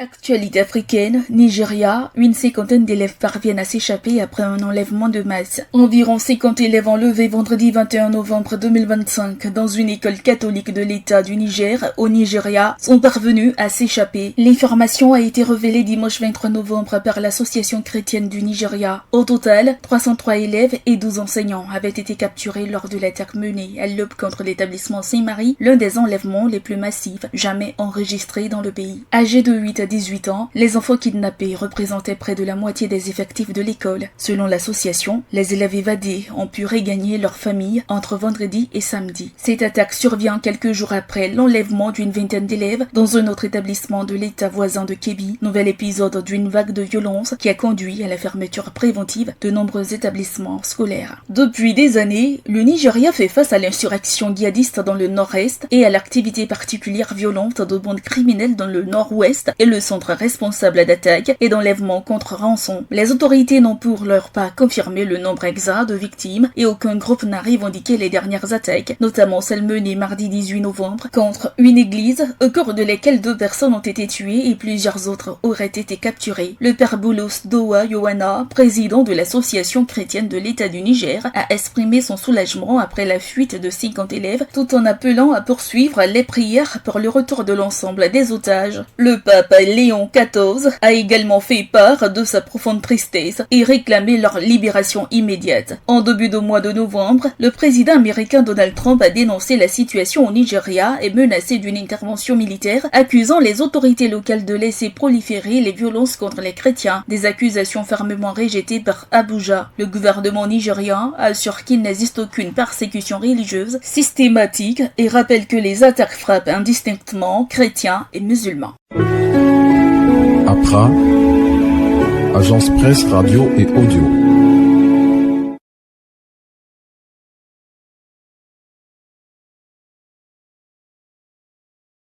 Actualité africaine, Nigeria, une cinquantaine d'élèves parviennent à s'échapper après un enlèvement de masse. Environ 50 élèves enlevés vendredi 21 novembre 2025 dans une école catholique de l'État du Niger, au Nigeria, sont parvenus à s'échapper. L'information a été révélée dimanche 23 novembre par l'Association chrétienne du Nigeria. Au total, 303 élèves et 12 enseignants avaient été capturés lors de l'attaque menée à l'aube contre l'établissement Saint-Marie, l'un des enlèvements les plus massifs jamais enregistrés dans le pays. Âgés de 8 à 18 ans, les enfants kidnappés représentaient près de la moitié des effectifs de l'école. Selon l'association, les élèves évadés ont pu regagner leur famille entre vendredi et samedi. Cette attaque survient quelques jours après l'enlèvement d'une vingtaine d'élèves dans un autre établissement de l'État voisin de Kebbi, nouvel épisode d'une vague de violence qui a conduit à la fermeture préventive de nombreux établissements scolaires. Depuis des années, le Nigeria fait face à l'insurrection djihadiste dans le nord-est et à l'activité particulière violente de bandes criminelles dans le nord-ouest et le centre responsable d'attaques et d'enlèvements contre rançon. Les autorités n'ont pour leur pas confirmé le nombre exact de victimes et aucun groupe n'a revendiqué les dernières attaques, notamment celle menée mardi 18 novembre contre une église au cours de laquelle 2 personnes ont été tuées et plusieurs autres auraient été capturées. Le père Boulos Dowa Yohana, président de l'association chrétienne de l'État du Niger, a exprimé son soulagement après la fuite de 50 élèves tout en appelant à poursuivre les prières pour le retour de l'ensemble des otages. Le pape Léon XIV a également fait part de sa profonde tristesse et réclamé leur libération immédiate. En début de mois de novembre, le président américain Donald Trump a dénoncé la situation au Nigeria et menacé d'une intervention militaire, accusant les autorités locales de laisser proliférer les violences contre les chrétiens, des accusations fermement rejetées par Abuja. Le gouvernement nigérian assure qu'il n'existe aucune persécution religieuse systématique et rappelle que les attaques frappent indistinctement chrétiens et musulmans. APRA, agence presse, radio et audio.